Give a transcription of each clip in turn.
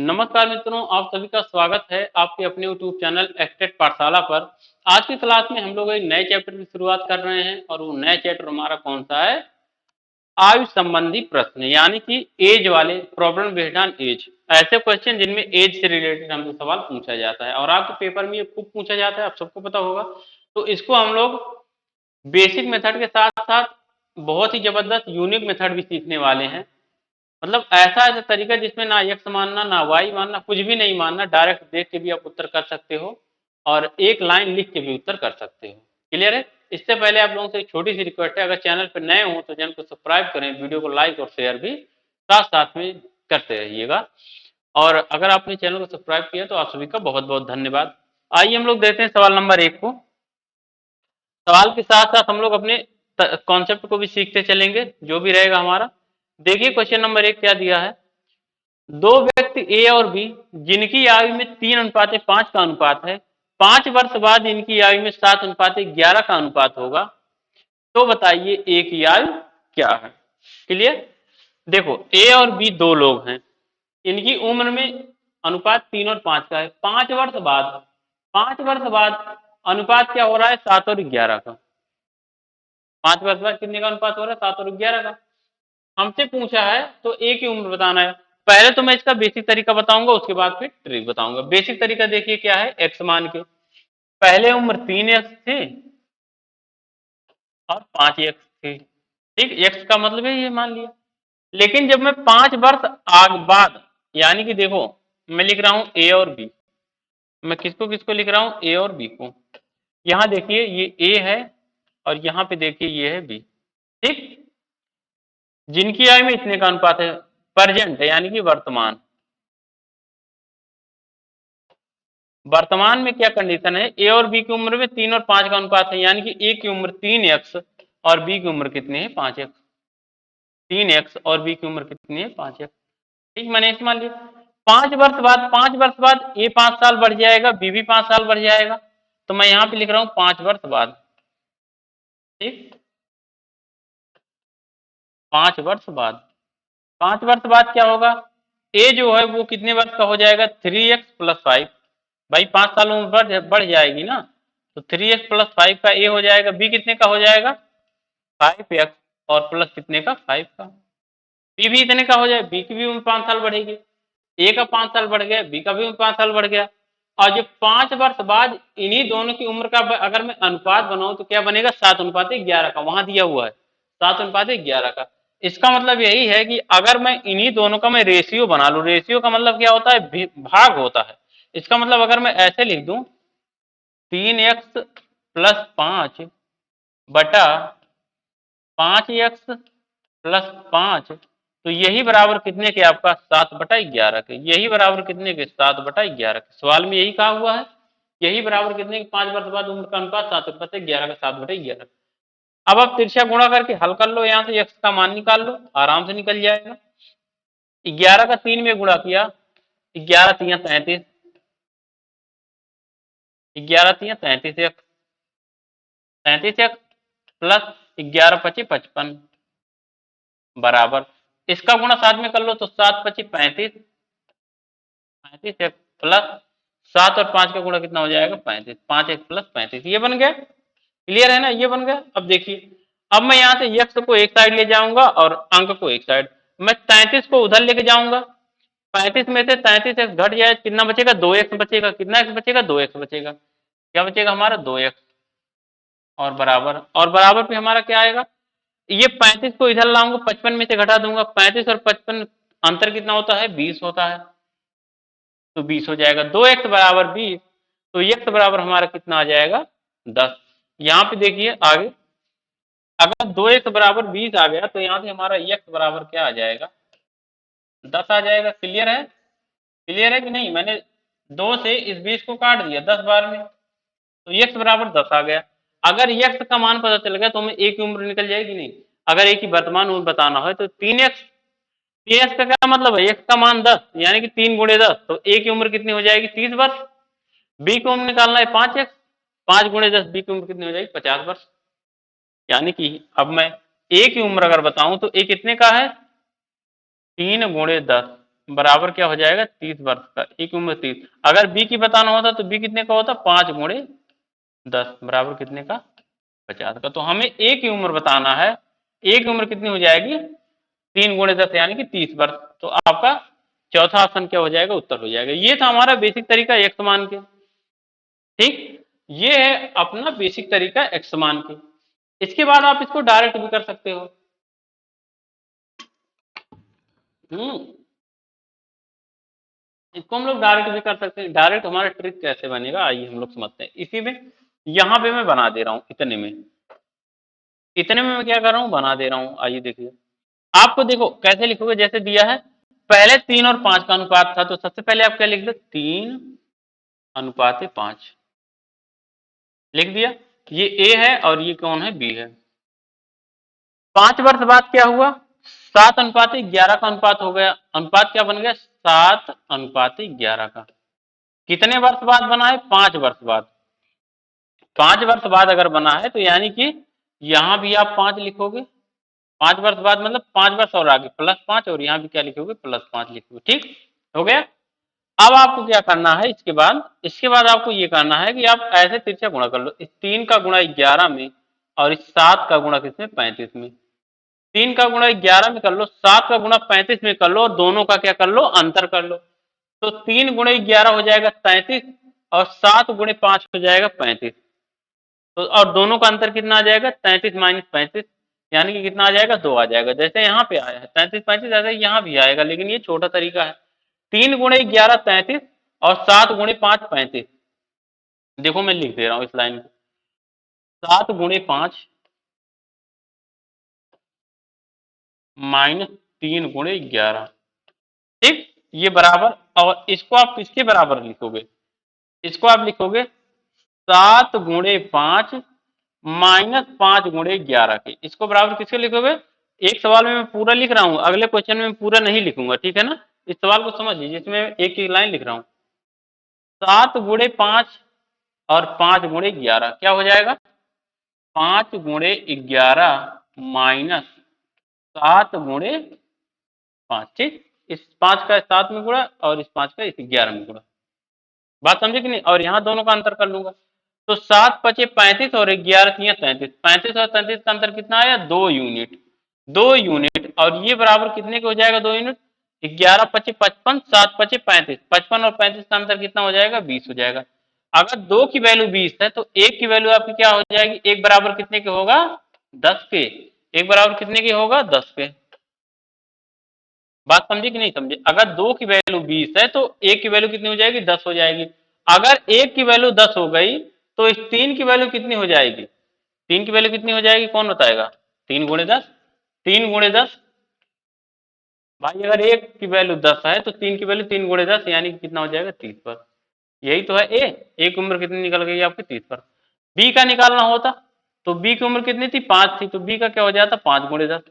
नमस्कार मित्रों, आप सभी का स्वागत है आपके अपने YouTube चैनल एक्सटेट पाठशाला पर। आज की क्लास में हम लोग एक नए चैप्टर की शुरुआत कर रहे हैं और वो नया चैप्टर हमारा कौन सा है? आयु संबंधी प्रश्न, यानी कि एज वाले, प्रॉब्लम बेस्ड ऑन एज। ऐसे क्वेश्चन जिनमें एज से रिलेटेड हमसे सवाल पूछा जाता है और आपके पेपर में ये खूब पूछा जाता है, आप सबको पता होगा। तो इसको हम लोग बेसिक मेथड के साथ साथ बहुत ही जबरदस्त यूनिक मेथड भी सीखने वाले हैं। मतलब ऐसा तरीका जिसमें ना एक्स मानना ना वाई मानना, कुछ भी नहीं मानना, डायरेक्ट देख के भी आप उत्तर कर सकते हो और एक लाइन लिख के भी उत्तर कर सकते हो। क्लियर है? इससे पहले आप लोगों से एक छोटी सी रिक्वेस्ट है, अगर चैनल पर नए हो तो चैनल को सब्सक्राइब करें, वीडियो को लाइक और शेयर भी साथ साथ में करते रहिएगा। और अगर आपने चैनल को सब्सक्राइब किया तो आप सभी का बहुत बहुत धन्यवाद। आइए हम लोग देखते हैं सवाल नंबर 1 को। सवाल के साथ साथ हम लोग अपने कॉन्सेप्ट को भी सीखते चलेंगे, जो भी रहेगा हमारा। देखिए क्वेश्चन नंबर 1 क्या दिया है। दो व्यक्ति ए और बी जिनकी आयु में 3:5 का अनुपात है, 5 वर्ष बाद इनकी आयु में 7:11 का अनुपात होगा, तो बताइए ए की आयु क्या है। क्लियर? देखो, ए और बी दो लोग हैं, इनकी उम्र में अनुपात 3 और 5 का है। 5 वर्ष बाद, 5 वर्ष बाद अनुपात क्या हो रहा है? 7 और 11 का। 5 वर्ष बाद कितने का अनुपात हो रहा है? 7 और 11 का। हमसे पूछा है तो ए की उम्र बताना है। पहले तो मैं इसका बेसिक तरीका बताऊंगा, उसके बाद फिर ट्रिक बताऊंगा। बेसिक तरीका देखिए क्या है। एक्स मान के पहले उम्र 3x थी और 5x थी। ठीक, एक्स का मतलब है ये मान लिया। लेकिन जब मैं 5 वर्ष आग बाद, यानी कि देखो मैं लिख रहा हूं ए और बी, मैं किसको किसको लिख रहा हूं? ए और बी को। यहां देखिए ये ए है और यहां पे देखिए ये है बी। ठीक, जिनकी आयु में इतने का अनुपात है, प्रेजेंट है यानी कि वर्तमान। वर्तमान में क्या कंडीशन है? ए और बी की उम्र में 3 और 5 का अनुपात है, यानी कि ए की उम्र 3x और बी की उम्र कितनी है? 5x। 3x और बी की उम्र कितनी है? 5x। ठीक, मैंने इस मान लिया। 5 वर्ष बाद, 5 वर्ष बाद ए 5 साल बढ़ जाएगा, बी भी 5 साल बढ़ जाएगा, तो मैं यहां पे लिख रहा हूं 5 वर्ष बाद। ठीक, 5 वर्ष बाद, 5 वर्ष बाद क्या होगा? ए जो है वो कितने वर्ष का हो जाएगा? 3x+5। भाई 5 साल उम्र बढ़ जाएगी ना, तो 3x+5 का ए हो जाएगा। बी कितने का हो जाएगा? 5x और प्लस कितने का? 5 का। बी भी इतने का हो जाए, बी की भी उम्र 5 साल बढ़ेगी। ए का 5 साल बढ़ गया, बी का भी उम्र 5 साल बढ़ गया। और जब 5 वर्ष बाद इन्हीं दोनों की उम्र का अगर मैं अनुपात बनाऊं तो क्या बनेगा? 7:11 का। वहां दिया हुआ है 7:11 का। इसका मतलब यही है कि अगर मैं इन्हीं दोनों का मैं रेशियो बना लूं, रेशियो का मतलब क्या होता है? भाग होता है। इसका मतलब अगर मैं ऐसे लिख दूं 3x+5 बटा 5x+5, तो यही बराबर कितने के? आपका 7/11 के। यही बराबर कितने के? 7/11 के। सवाल में यही कहा हुआ है, यही बराबर कितने के? 5 वर्ष बाद उम्र का अनुपात 7/11 का। 7/11। अब आप तिरछा गुणा करके हल कर लो, यहां से x का मान निकाल लो, आराम से निकल जाएगा। 11 का 3 में गुणा किया, 11 3 33, 11 3 33x, 33x प्लस 11 25 55 बराबर, इसका गुणा साथ में कर लो तो 7 25 35, 35x प्लस 7 और 5 का गुणा कितना हो जाएगा? 35, 5x प्लस 35। ये बन गया। क्लियर है ना? ये बन गया। अब देखिए, अब मैं यहाँ से x को एक साइड ले जाऊंगा और अंक को एक साइड। मैं 33 को उधर लेके जाऊंगा, 35 में से 33x घट जाए, कितना बचेगा? 2x बचेगा। कितना x बचेगा? 2x बचेगा। क्या बचेगा हमारा? 2x। और बराबर, और बराबर पे हमारा क्या आएगा? ये 35 को इधर लाऊंगा, 55 में से घटा दूंगा। 35 और 55 अंतर कितना होता है? 20 होता है, तो 20 हो जाएगा। 2x बराबर 20, तो x बराबर हमारा कितना आ जाएगा? 10। यहाँ पे देखिए आगे, अगर 2x बराबर 20 आ गया तो यहाँ से हमारा x बराबर क्या आ जाएगा? 10 आ जाएगा। क्लियर है? क्लियर है कि नहीं? मैंने 2 से इस 20 को काट दिया 10 बार में, तो x बराबर 10 आ गया। अगर x का मान पता चल गया तो हमें a की उम्र निकल जाएगी नहीं। अगर a की वर्तमान उम्र बताना है तो 3x, 3x का क्या मतलब है? x का मान 10, यानी कि 3 गुणे 10, तो a की उम्र कितनी हो जाएगी? 30 वर्ष। b की उम्र निकालना है 5x, 5 गुणे 10, b की उम्र कितनी हो जाएगी? 50 वर्ष। यानी कि अब मैं a की उम्र अगर बताऊं तो a कितने का है? 3 गुणे 10, बराबर क्या हो जाएगा 30 वर्ष का। ए की उम्र 30। अगर बी की बताना होता तो बी कितने का होता 5 गुणे 10 बराबर कितने का 50 का। तो हमें ए की उम्र बताना है। ए की उम्र कितनी हो जाएगी 3 गुणे 10 यानी कि 30 वर्ष। तो आपका चौथा ऑप्शन क्या हो जाएगा उत्तर हो जाएगा। ये था हमारा बेसिक तरीका एक्स मान के। ठीक, ये है अपना बेसिक तरीका एक्स मान के। इसके बाद आप इसको डायरेक्ट भी कर सकते हो। इसको हम लोग डायरेक्ट भी कर सकते हैं। डायरेक्ट हमारा ट्रिक कैसे बनेगा आइए हम लोग समझते हैं। इसी में यहां पे मैं बना दे रहा हूं इतने में मैं क्या कर रहा हूं बना दे रहा हूं। आइए देखिए आपको देखो कैसे लिखोगे। जैसे दिया है पहले 3 और 5 का अनुपात था तो सबसे पहले आप क्या लिख दो 3:5 लिख दिया। ये ए है और ये कौन है बी है। 5 वर्ष बाद क्या हुआ 7:11 का अनुपात हो गया। अनुपात क्या बन गया 7:11 का। कितने वर्ष बाद बना है 5 वर्ष बाद। 5 वर्ष बाद अगर बना है तो यानी कि यहां भी आप 5 लिखोगे। 5 वर्ष बाद मतलब 5 वर्ष और आगे +5 और यहाँ भी क्या लिखोगे +5 लिखोगे। ठीक हो गया। अब आपको क्या करना है इसके बाद आपको ये करना है कि आप ऐसे तिरछा गुणा कर लो। इस 3 का गुणा 11 में और इस 7 का गुणा किसमें 35 में। 3 का गुणा 11 में कर लो 7 का गुणा 35 में कर लो और दोनों का क्या कर लो अंतर कर लो। तो 3 गुणे 11 हो जाएगा 33 और 7 गुणे 5 हो जाएगा 35। तो और दोनों का अंतर कितना आ जाएगा 33 माइनस 35 यानी कि कितना आ जाएगा 2 आ जाएगा। जैसे यहाँ पे आया है 33 35 ऐसे यहाँ भी आएगा लेकिन ये छोटा तरीका है। 3 गुणे 11 33 और 7 गुणे 5 35। देखो मैं लिख दे रहा हूँ इस लाइन को 7 गुणे 5 माइनस 3 गुणे 11। ठीक, ये बराबर और इसको आप किसके बराबर लिखोगे इसको आप लिखोगे 7 गुणे 5 माइनस 5 गुणे 11 के। इसको बराबर किसके लिखोगे। एक सवाल में मैं पूरा लिख रहा हूं अगले क्वेश्चन में पूरा नहीं लिखूंगा। ठीक है ना। इस सवाल को समझ लीजिए इसमें एक ही लाइन लिख रहा हूं 7 गुणे 5 और 5 गुणे 11 क्या हो जाएगा 5 गुणे 11 माइनस 7 गुणे 5। ठीक, इस 5 का 7 में गुणा और इस 5 का इस 11 में गुणा। बात समझे कि नहीं। और यहाँ दोनों का अंतर कर लूंगा तो 7 पचे 35 और 11 तिया 33। 35 और 33 का अंतर कितना आया 2 यूनिट 2 यूनिट। और ये बराबर कितने के हो जाएगा 2 यूनिट 11 पचे 55 7 पचे 35। 55 और 35 का अंतर कितना हो जाएगा 20 हो जाएगा। अगर 2 की वैल्यू 20 है तो 1 की वैल्यू आपकी क्या हो जाएगी 1 बराबर कितने के होगा 10 के। 1 बराबर कितने के होगा 10 के। बात समझे कि नहीं समझे। अगर 2 की वैल्यू 20 है तो 1 की वैल्यू कितनी हो जाएगी 10 हो जाएगी। अगर 1 की वैल्यू 10 हो गई तो इस 3 की वैल्यू कितनी हो जाएगी 3 की वैल्यू कितनी हो जाएगी कौन बताएगा 3 गुणे 10। 3 गुणे 10 भाई अगर 1 की वैल्यू 10 है तो 3 की वैल्यू 3 गुणे 10 यानी कि कितना हो जाएगा 30 पर। यही तो है ए की उम्र कितनी निकल गई आपकी 30 पर। बी का निकालना होता तो बी की उम्र कितनी थी 5 थी तो बी का क्या हो जाता 5 गुणे 10।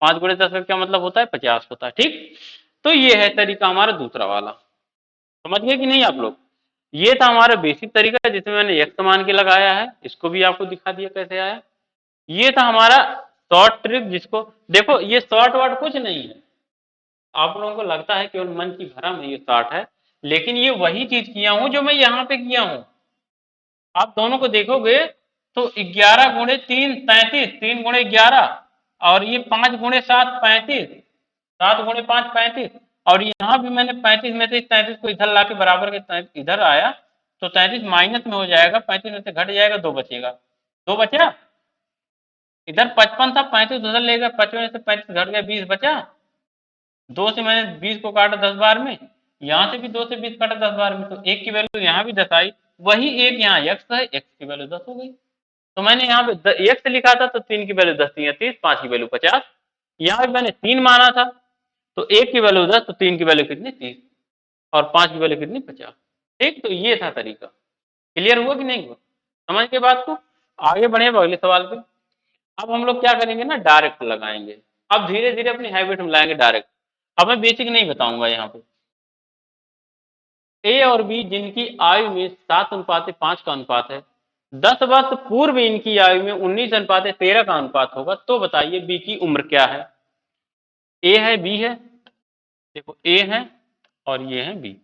5 गुणे 10 का क्या मतलब होता है 50 होता है। ठीक, तो ये है तरीका हमारा दूसरा वाला। समझ गए कि नहीं आप लोग। ये था हमारा बेसिक तरीका जिसमें मैंने एक्स मान के लगाया है। इसको भी आपको दिखा दिया कैसे आया। ये था हमारा शॉर्ट ट्रिक जिसको देखो ये शॉर्ट वर्ड कुछ नहीं है। आप लोगों को लगता है केवल मन की भरम है ये शॉर्ट है लेकिन ये वही चीज किया हूं जो मैं यहाँ पे किया हूं। आप दोनों को देखोगे तो 11 गुणे 3 33 3 गुणे 11 और ये 5 गुणे 7 35 7 गुणे 5 35 और यहाँ भी मैंने 35 में से 33 को इधर लाके बराबर के इधर आया तो 33 माइनस में हो जाएगा 35 में से घट जाएगा 2 बचेगा 2 बचा। इधर 55 था 35 उधर लेगा 55 में से 35 घट गया 20 बचा। 2 से मैंने 20 को काटा 10 बार में यहाँ से भी 2 से 20 काटा 10 बार में तो 1 की वैल्यू यहाँ भी 10 आई। वही एक यहाँ x है x की वैल्यू 10 हो गई। तो मैंने यहाँ पे x लिखा था तो 3 की वैल्यू 10 थी 30 5 की वैल्यू 50। यहाँ पे मैंने 3 माना था तो 1 की वैल्यू 10 तो 3 की वैल्यू कितनी 30 और 5 की वैल्यू कितनी 50। ठीक, तो ये था तरीका। क्लियर हुआ कि नहीं हुआ समझ के बात को। आगे बढ़े अगले सवाल पे। अब हम लोग क्या करेंगे ना डायरेक्ट लगाएंगे। अब धीरे धीरे अपनी हैबिट में लाएंगे डायरेक्ट। अब मैं बेसिक नहीं बताऊंगा यहाँ पे। ए और बी जिनकी आयु में 7:5 का अनुपात है 10 वर्ष पूर्व इनकी आयु में 19:13 का अनुपात होगा तो बताइए बी की उम्र क्या है। ए है बी है देखो ए है और ये है बी।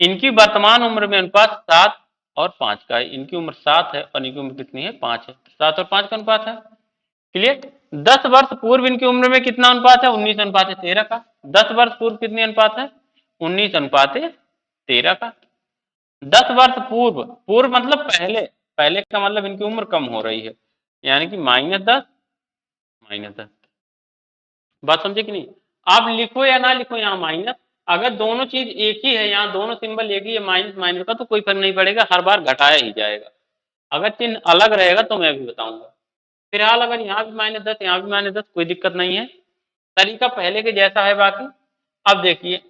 इनकी वर्तमान उम्र में अनुपात 7 और 5 का है। इनकी उम्र 7 है और इनकी उम्र कितनी है? 5 है। 7 और 5 का अनुपात है। क्लियर? 10 वर्ष पूर्व इनकी उम्र में कितना अनुपात है? 19 अनुपात 13 का। 10 वर्ष पूर्व कितनी अनुपात है? 19 अनुपात 13 का। 10 वर्ष पूर्व, पूर्व मतलब पहले, पहले का मतलब इनकी उम्र कम हो रही है, यानी कि -10 -10। बात समझे कि नहीं? आप लिखो या ना लिखो यहाँ माइनस, अगर दोनों चीज एक ही है, यहाँ दोनों सिंबल एक ही है माइनस माइनस का, तो कोई फर्क नहीं पड़ेगा, हर बार घटाया ही जाएगा। अगर चिन्ह अलग रहेगा तो मैं भी बताऊंगा। फिलहाल अगर यहाँ भी -10 यहाँ भी -10, कोई दिक्कत नहीं है, तरीका पहले के जैसा है बाकी। अब देखिए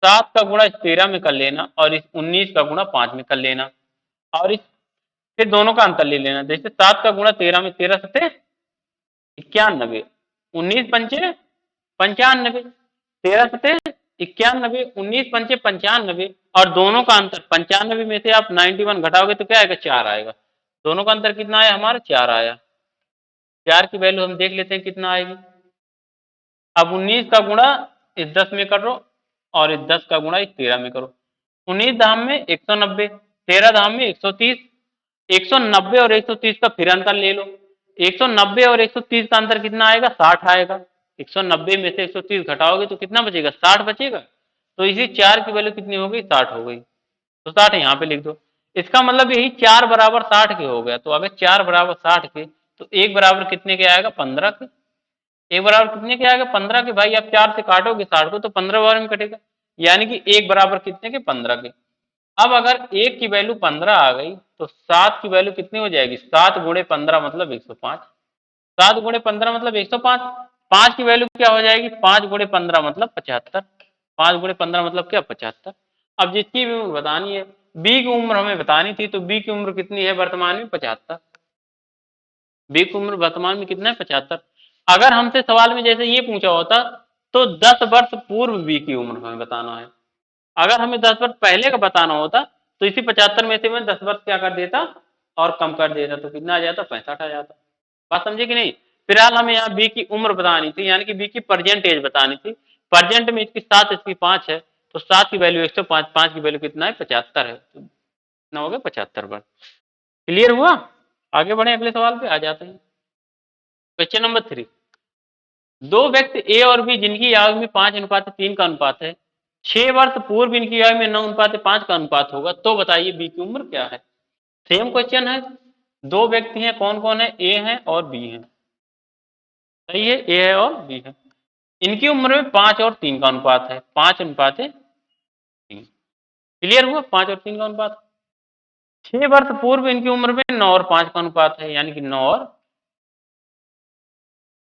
7 का गुणा इस 13 में कर लेना और इस 19 का गुणा 5 में कर लेना, और इस फिर दोनों का अंतर ले लेना। जैसे 7 का गुणा 13 में, 13 सत्ते 91, 19 पंचे 95, 13 सत्ते 91, 19 पंचे 95, और दोनों का अंतर 95 में से आप 91 घटाओगे तो क्या आएगा? 4 आएगा। दोनों का अंतर कितना आया हमारा? 4 आया। 4 की वैल्यू हम देख लेते हैं कितना आएगी। अब 19 का गुणा इस 10 में करो और इस 10 का गुणा इस 13 में करो। 19 धाम में 190, 13 धाम में 130, 190 और 130 का फिर अंतर ले लो। 190 और 130 का अंतर कितना आएगा? 60 आएगा। 190 में से 130 घटाओगे तो कितना बचेगा? 60 बचेगा। तो इसी 4 की वैल्यू कितनी हो गई? 60 हो गई। तो 60 यहाँ पे लिख दो। इसका मतलब यही 4 बराबर 60 के हो गया। तो अगर 4 बराबर 60 के, तो 1 बराबर कितने के आएगा? 15 के। 1 बराबर कितने के आएगा? 15 के। भाई आप 4 से काटोगे 60 को तो 15 बार में कटेगा, यानी कि 1 बराबर कितने के? 15 के। अब अगर 1 की वैल्यू 15 आ गई तो 7 की वैल्यू कितनी हो जाएगी? 7 गुणे 15 मतलब 105। 7 गुणे 15 मतलब 105। 5 की वैल्यू क्या हो जाएगी? 5 गुणे 15 मतलब 75। 5 गुणे 15 मतलब क्या? 75। अब जिसकी भी उम्र बतानी है, बी की उम्र हमें बतानी थी, तो बी की उम्र कितनी है वर्तमान में? 75। बी की उम्र वर्तमान में कितना है? 75। अगर हमसे सवाल में जैसे ये पूछा होता तो 10 वर्ष पूर्व बी की उम्र हमें बताना है। अगर हमें 10 वर्ष पहले का बताना होता तो इसी 75 में से मैं 10 वर्ष क्या कर देता और कम कर देता, तो कितना आ जाता? 65 आ जाता। बात समझे कि नहीं? फिलहाल हमें यहाँ बी की उम्र बतानी थी, यानी कि बी की प्रेजेंट एज बतानी थी। प्रेजेंट में इसकी 7 इसकी 5 है, तो 7 की वैल्यू 105, 5 की वैल्यू कितना है? 75 है। तो कितना हो गया? 75 वर्ष। क्लियर हुआ? आगे बढ़े, अगले सवाल पे आ जाते हैं। Question number 3। दो व्यक्ति ए और बी जिनकी आयु में 5:3 का अनुपात है, 6 वर्ष पूर्व इनकी आयु में 9:5 का अनुपात होगा, तो बताइए बी की उम्र क्या है? सेम क्वेश्चन है। दो व्यक्ति हैं, कौन कौन है? ए है और बी है। सही है, ए है और बी है। इनकी उम्र में 5 और 3 का अनुपात है, 5:3। क्लियर हुआ? 5 और 3 का अनुपात। 6 वर्ष पूर्व इनकी उम्र में 9 और 5 का अनुपात है, यानी कि 9 और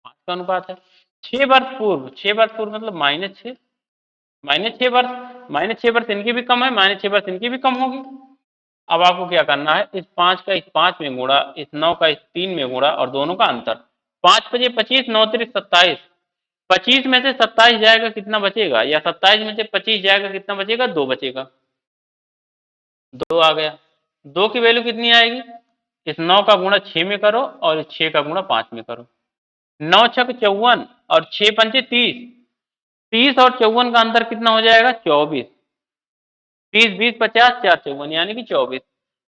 5 का अनुपात है। 6 वर्ष पूर्व, 6 वर्ष पूर्व मतलब -6, -6 वर्ष, -6 वर्ष इनकी भी कम है, -6 वर्ष इनकी भी कम होगी। अब आपको क्या करना है? इस 5 का इस 5 में गुणा, इस 9 का इस 3 में गुणा और दोनों का अंतर। 5 पचे 25, 9 त्रिक 27। 25 में से 27 जाएगा कितना बचेगा? या 27 में से 25 जाएगा कितना बचेगा? 2 बचेगा। 2 आ गया। 2 की वैल्यू कितनी आएगी? इस 9 का गुणा 6 में करो और इस 6 का गुणा 5 में करो। 9 छक 54 और 6 पंचे 30। 30 और 54 का अंतर कितना हो जाएगा? 24। 30 20 50 4 54, यानी कि 24।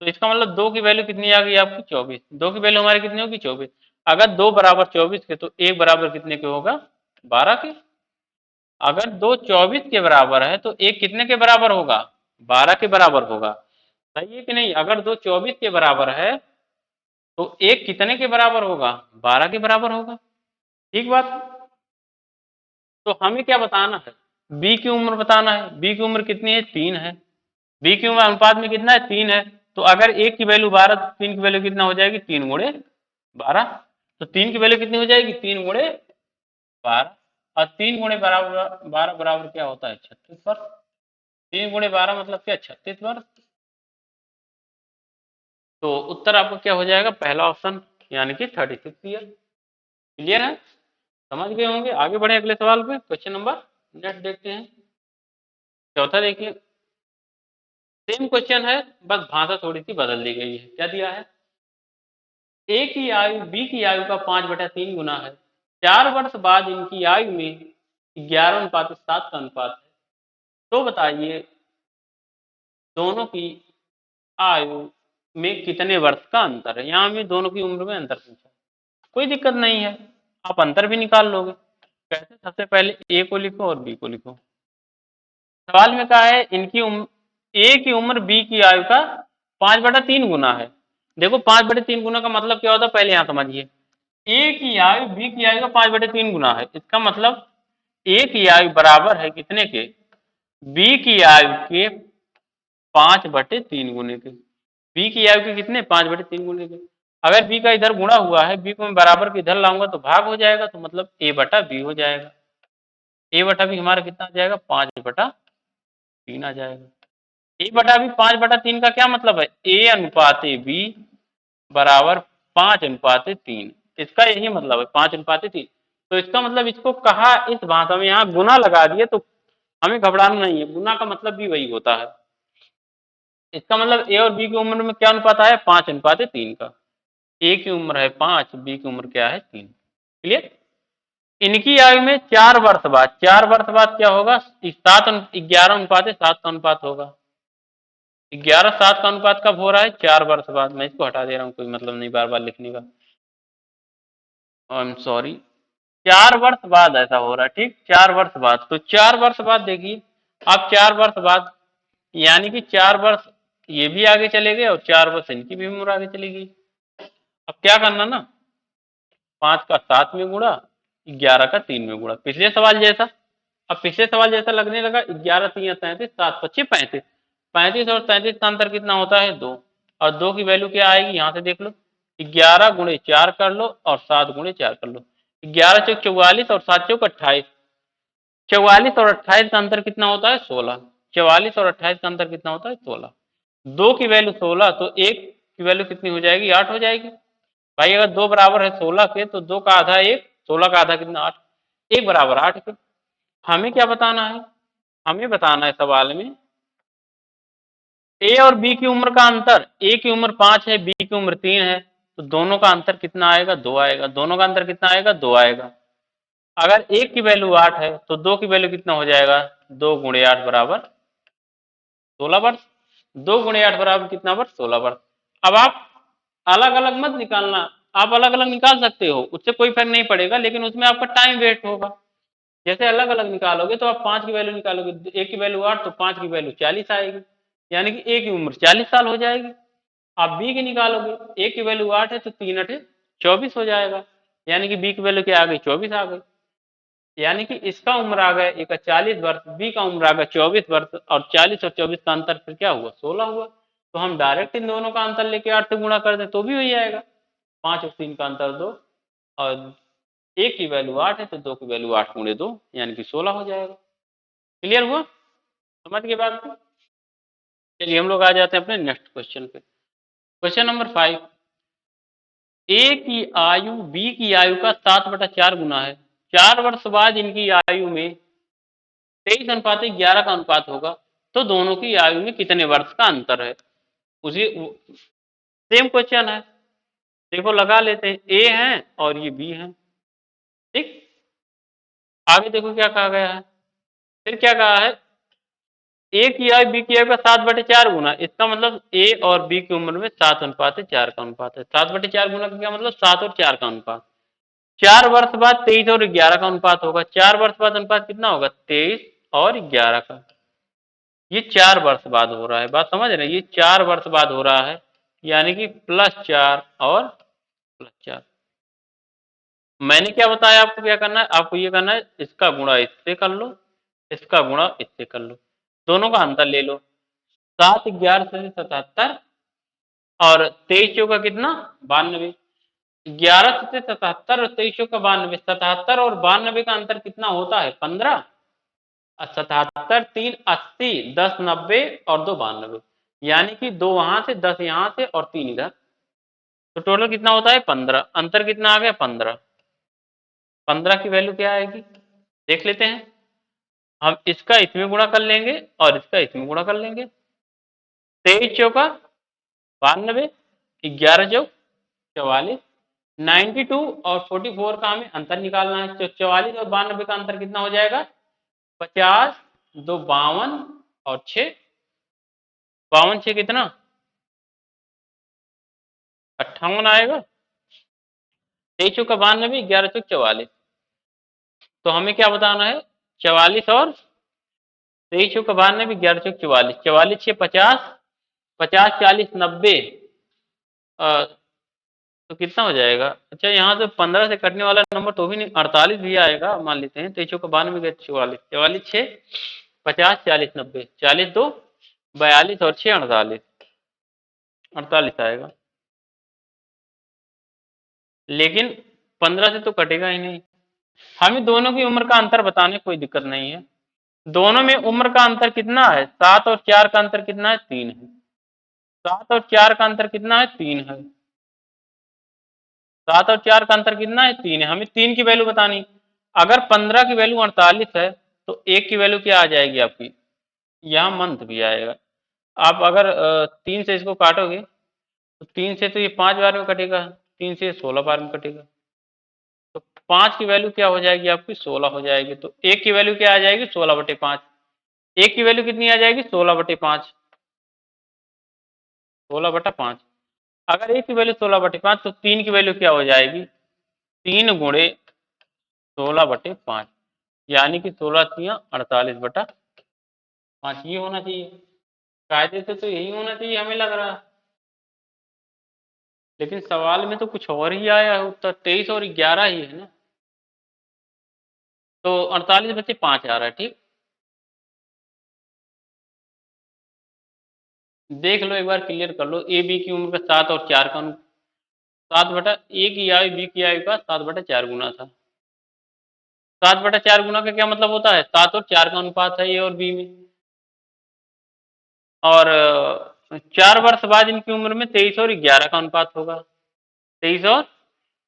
तो इसका मतलब 2 की वैल्यू कितनी आ गई आपकी? 24। 2 की वैल्यू हमारी कितनी होगी? 24। अगर 2 बराबर 24 के, तो 1 बराबर कितने के होगा? 12 के। अगर 2 24 के बराबर है तो 1 कितने के बराबर होगा? 12 के बराबर होगा। सही है कि नहीं? अगर 2 24 के बराबर है तो 1 कितने के बराबर होगा? 12 के बराबर होगा। ठीक बात। तो हमें क्या बताना है? बी की उम्र बताना है। बी की उम्र कितनी है? 3 है। बी की उम्र अनुपात में कितना है? 3 है। तो अगर 1 की वैल्यू 12, तो 3 की वैल्यू कितना हो जाएगी? 3 गुणे 12। तो 3 की वैल्यू कितनी हो जाएगी? 3 गुणे 12। और 3 गुणे 12 बराबर क्या होता है? 36 वर्ष। 3 गुणे 12 मतलब क्या? 36 वर्ष। तो उत्तर आपका क्या हो जाएगा? पहला ऑप्शन, यानी कि 36 ईयर। क्लियर है? समझ गए होंगे। आगे बढ़े अगले सवाल पे। क्वेश्चन नंबर नेक्स्ट देखते हैं। चौथा देखिए, सेम क्वेश्चन है, बस भाषा थोड़ी सी बदल दी गई है। क्या दिया है? ए की आयु बी की आयु का 5/3 गुना है। 4 वर्ष बाद इनकी आयु में 11:7 का अनुपात है, तो बताइए दोनों की आयु में कितने वर्ष का अंतर है। यहाँ हमें दोनों की उम्र में अंतर पूछा है। कोई दिक्कत नहीं है, आप अंतर भी निकाल लोगे। कैसे? सबसे पहले ए को लिखो और बी को लिखो। सवाल में कहा है इनकी उम्र, ए की उम्र बी की आयु का 5/3 गुना है। देखो 5/3 गुना का मतलब क्या होता है, पहले यहाँ समझिए। ए की आयु बी की आयु का 5/3 गुना है, इसका मतलब ए की आयु बराबर है कितने के? बी की आयु के 5/3 गुने के। बी की आयु के कितने? 5/3 गुने के। अगर बी का इधर गुणा हुआ है, बी को मैं बराबर के इधर लाऊंगा तो भाग हो जाएगा, तो मतलब ए बटा बी हो जाएगा। ए बटा बी हमारा कितना आ जाएगा? 5/3 आ जाएगा। ए बटा बी 5/3 का क्या मतलब है? ए अनुपात बी बराबर 5/3। इसका यही मतलब है, 5/3। तो इसका मतलब इसको कहा इस भाषा में, यहाँ गुना लगा दिए तो हमें घबराना नहीं है, गुना का मतलब भी वही होता है। इसका मतलब ए और बी की उम्र में क्या अनुपात आया? 5/3 का। ए की उम्र है 5, बी की उम्र क्या है? 3। क्लियर? इनकी आयु में 4 वर्ष बाद, 4 वर्ष बाद क्या होगा? 11:7 का अनुपात होगा। 11:7 का अनुपात कब हो रहा है? 4 वर्ष बाद। मैं इसको हटा दे रहा हूँ, कोई मतलब नहीं बार बार लिखने का। आई एम सॉरी, 4 वर्ष बाद ऐसा हो रहा है। ठीक, 4 वर्ष बाद। तो 4 वर्ष बाद देखिए, अब 4 वर्ष बाद यानी कि 4 वर्ष ये भी आगे चले गए और 4 वर्ष इनकी भी उम्र आगे चली गई। अब क्या करना ना, 5 का 7 में गुणा, 11 का 3 में गुणा, पिछले सवाल जैसा। अब पिछले सवाल जैसा लगने लगा। 11×3=33, 7×5=35। 35 और 33 का अंतर कितना होता है? 2। और 2 की वैल्यू क्या आएगी? यहाँ से देख लो, 11×4 कर लो और 7×4 कर लो। 11×4 44 और 7×4 28। 44 और 28 का अंतर कितना होता है? 16। 44 और 28 का अंतर कितना होता है? 16। 2 की वैल्यू 16, तो 1 की वैल्यू कितनी हो जाएगी? 8 हो जाएगी। भाई अगर 2 बराबर है 16 के, तो 2 का आधा 1, 16 का आधा कितना? 8। 1 बराबर 8 के। हमें क्या बताना है? हमें बताना है सवाल में ए और बी की उम्र का अंतर। ए की उम्र 5 है, बी की उम्र 3 है, तो दोनों का अंतर कितना आएगा? 2 आएगा। दोनों का अंतर कितना आएगा? 2 आएगा। अगर एक की वैल्यू 8 है तो 2 की वैल्यू कितना हो जाएगा? 2×8 बराबर 16 वर्ष। 2×8 बराबर कितना वर्ष? 16 वर्ष। अब आप अलग अलग मत निकालना, आप अलग अलग निकाल सकते हो, उससे कोई फर्क नहीं पड़ेगा, लेकिन उसमें आपका टाइम वेस्ट होगा। जैसे अलग अलग निकालोगे तो आप 5 की वैल्यू निकालोगे, एक की वैल्यू 8, तो 5 की वैल्यू 40 आएगी, यानी कि ए की उम्र 40 साल हो जाएगी। आप बी की निकालोगे, ए की वैल्यू 8 है तो 3×8 24 हो जाएगा, यानी कि बी की वैल्यू क्या आ गई? 24 आ गई। यानी कि इसका उम्र आ गया ए का 40 वर्ष, बी का उम्र आ गया 24 वर्ष, और 40 और 24 का अंतर फिर क्या हुआ? 16 हुआ। तो हम डायरेक्ट इन दोनों का अंतर लेके 8 से गुणा कर दें तो भी हो जाएगा। 5 और 3 का अंतर 2, और एक की वैल्यू 8 है तो 2 की वैल्यू 8×2 यानी कि 16 हो जाएगा। क्लियर हुआ? समझ के बात को? चलिए हम लोग आ जाते हैं अपने नेक्स्ट क्वेश्चन पे। Question number 5। ए की आयु बी की आयु का 7/4 गुना है। 4 वर्ष बाद इनकी आयु में 23:11 का अनुपात होगा, तो दोनों की आयु में कितने वर्ष का अंतर है? उसी सेम क्वेश्चन है, देखो लगा लेते हैं। ए है और ये बी है। ठीक, आगे देखो क्या कहा गया है। फिर क्या कहा है? ए की आयु बी की आयु का 7/4 गुना। इसका मतलब ए और बी की उम्र में 7:4 का अनुपात है। 7/4 गुना का क्या मतलब? 7 और 4 का अनुपात। 4 वर्ष बाद 23 और 11 का अनुपात होगा। 4 वर्ष बाद अनुपात कितना होगा? 23 और 11 का। ये 4 वर्ष बाद हो रहा है, बात समझ रहे हैं? ये 4 वर्ष बाद हो रहा है, यानी कि +4 और +4। मैंने क्या बताया आपको? क्या करना है आपको? ये करना है, इसका गुणा इससे कर लो, इसका गुणा इससे कर लो, दोनों का अंतर ले लो। 7×11 से 77, और 23 का कितना? 92। 11 से 77 और 23 का 92। 77 और 92 का अंतर कितना होता है? 15। 77 3 80, 10 90 और 2 92, यानी कि 2 वहां से, 10 यहां से और 3 इधर, तो टोटल कितना होता है? 15। अंतर कितना आ गया? 15। 15 की वैल्यू क्या आएगी? देख लेते हैं। हम इसका इसमें गुणा कर लेंगे और इसका इसमें गुणा कर लेंगे। 23 चौका 92, 11 चौक 44, 92 और 44 का हमें अंतर निकालना है। तो 44 और 92 का अंतर कितना हो जाएगा? 50, 2 52 और 6 52 6 कितना? 58 आएगा। 23 चौका 92, 11 चौक 44। तो हमें क्या बताना है? 44 और 23 चौका 92, 11 चौक 44, 44 6 50, 50 40 90। तो कितना हो जाएगा? अच्छा, यहाँ से 15 से कटने वाला नंबर तो भी नहीं, 48 भी आएगा मान लेते हैं। 23 चौका 92 44, 44 6 50 40 90, 40 2 42 और 6 48, 48 आएगा। लेकिन 15 से तो कटेगा ही नहीं। हमें दोनों की उम्र का अंतर बताने कोई दिक्कत नहीं है। दोनों में उम्र का अंतर कितना है? 7 और 4 का अंतर कितना है? 3 है। 7 और 4 का अंतर कितना है? 3 है। 7 और 4 का अंतर कितना है? 3 है। हमें 3 की वैल्यू बतानी। अगर 15 की वैल्यू 48 है तो 1 की वैल्यू क्या आ जाएगी आपकी? यहाँ मंथ भी आएगा। आप अगर 3 से इसको काटोगे तो 3 से तो ये 5 बार में कटेगा, 3 से 16 बार में कटेगा। तो 5 की वैल्यू क्या हो जाएगी आपकी? 16 हो जाएगी। तो 1 की वैल्यू क्या आ जाएगी? 16/5। 1 की वैल्यू कितनी आ जाएगी? 16/5। 16/5। अगर 1 की वैल्यू 16/5 तो 3 की वैल्यू क्या हो जाएगी? 3 गुणे 16/5, यानी कि 16 तियां 48/5। ये होना चाहिए। कायदे से तो यही होना चाहिए हमें लग रहा है। लेकिन सवाल में तो कुछ और ही आया है उत्तर। 23 और 11 ही है ना। तो 48/5 आ रहा है। ठीक, देख लो एक बार, क्लियर कर लो। ए बी की उम्र का 7 और 4 का 7/A की आयु बी की आयु का 7/4 गुना था। 7/4 गुना का क्या मतलब होता है? 7 और 4 का अनुपात है ए और बी में। और 4 वर्ष बाद इनकी उम्र में 23 और 11 का अनुपात होगा। 23 और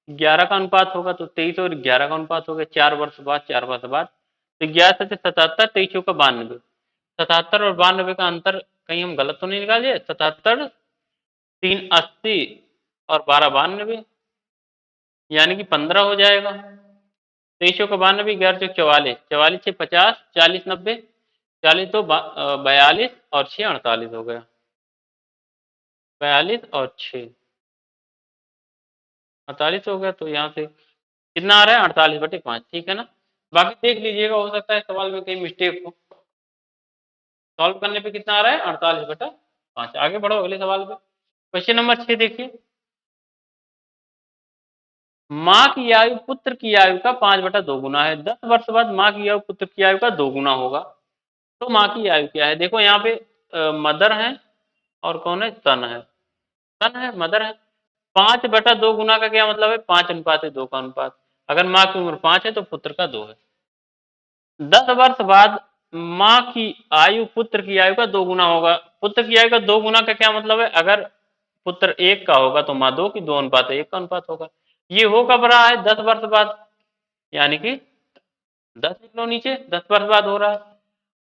11 का अनुपात होगा। तो 23 और 11 का अनुपात हो गया। 4 वर्ष बाद, 4 वर्ष बाद। तो 11 से 77, 23 चौका 92। 77 और 92 का अंतर कहीं हम गलत तो नहीं निकाले? 77 3 80 और 12 92, यानी कि 15 हो जाएगा। 23 चौका 92, 11 चौक 44, 44 6 50, 40 90, 40 2 42 और 6 48 हो गया। 42 और 6 48 हो गया। तो यहाँ से कितना आ रहा है? 48/5। ठीक है ना। बाकी देख लीजिएगा, हो सकता है सवाल में कहीं मिस्टेक हो। सॉल्व करने पे कितना आ रहा है? 48/5। आगे बढ़ो अगले सवाल पे। क्वेश्चन नंबर 6 देखिए। माँ की आयु पुत्र की आयु का 5/2 गुना है। 10 वर्ष बाद माँ की आयु पुत्र की आयु का 2 गुना होगा। तो माँ की आयु क्या है? देखो यहाँ पे मदर है और कौन है? सन है। सन है, मदर है। 5/2 गुना का क्या मतलब है? 5:2 का अनुपात। अगर माँ की उम्र 5 है तो पुत्र का 2 है। 10 वर्ष बाद माँ की आयु पुत्र की आयु का 2 गुना होगा। पुत्र की आयु का 2 गुना का क्या मतलब है? अगर पुत्र 1 का होगा तो माँ 2 की, 2:1 का अनुपात होगा। ये हो कब रहा है? 10 वर्ष बाद, यानी कि 10 लिख लो नीचे। 10 वर्ष बाद हो रहा है।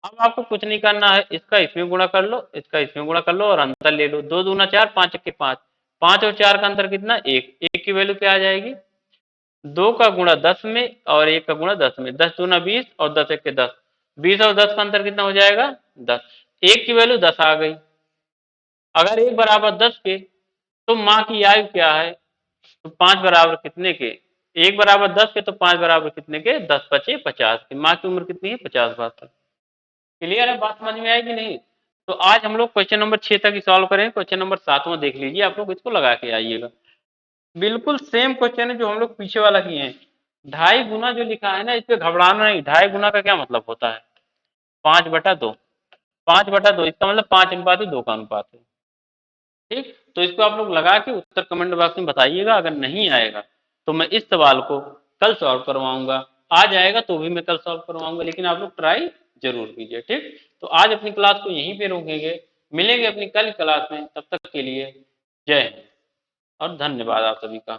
अब आपको कुछ नहीं करना है, इसका इसमें गुणा कर लो, इसका इसमें गुणा कर लो और अंतर ले लो। 2 दूना 4, 5 के 5, 5 और 4 का अंतर कितना? 1। 1 की वैल्यू क्या आ जाएगी? 2 का गुणा 10 में और 1 का गुणा 10 में। 10 दूना 20 और 10 1 के 10। 20 और 10 का अंतर कितना हो जाएगा? 10। 1 की वैल्यू 10 आ गई। अगर 1 बराबर 10 के तो माँ की आयु क्या है? तो 5 बराबर कितने के? 1 बराबर 10 के तो 5 बराबर कितने के? 10 5 50 के। माँ की उम्र कितनी है? 50 वर्ष। क्लियर है? बात समझ में आएगी नहीं? तो आज हम लोग क्वेश्चन नंबर 6 तक ही सॉल्व करें। क्वेश्चन नंबर 7वां देख लीजिए, आप लोग इसको लगा के आइएगा। बिल्कुल सेम क्वेश्चन है जो हम लोग पीछे वाला किए हैं। 2.5 गुना जो लिखा है ना, इस पे घबराना नहीं। 2.5 गुना का क्या मतलब होता है? 5/2। 5/2 इसका मतलब 5:2 का अनुपात है। ठीक, तो इसको आप लोग लगा के उत्तर कमेंट बॉक्स में बताइएगा। अगर नहीं आएगा तो मैं इस सवाल को कल सॉल्व करवाऊंगा। आ जाएगा तो भी मैं कल सॉल्व करवाऊंगा, लेकिन आप लोग ट्राई जरूर कीजिए। ठीक, तो आज अपनी क्लास को यहीं पे रोकेंगे। मिलेंगे अपनी कल क्लास में। तब तक के लिए जय हिंद और धन्यवाद आप सभी का।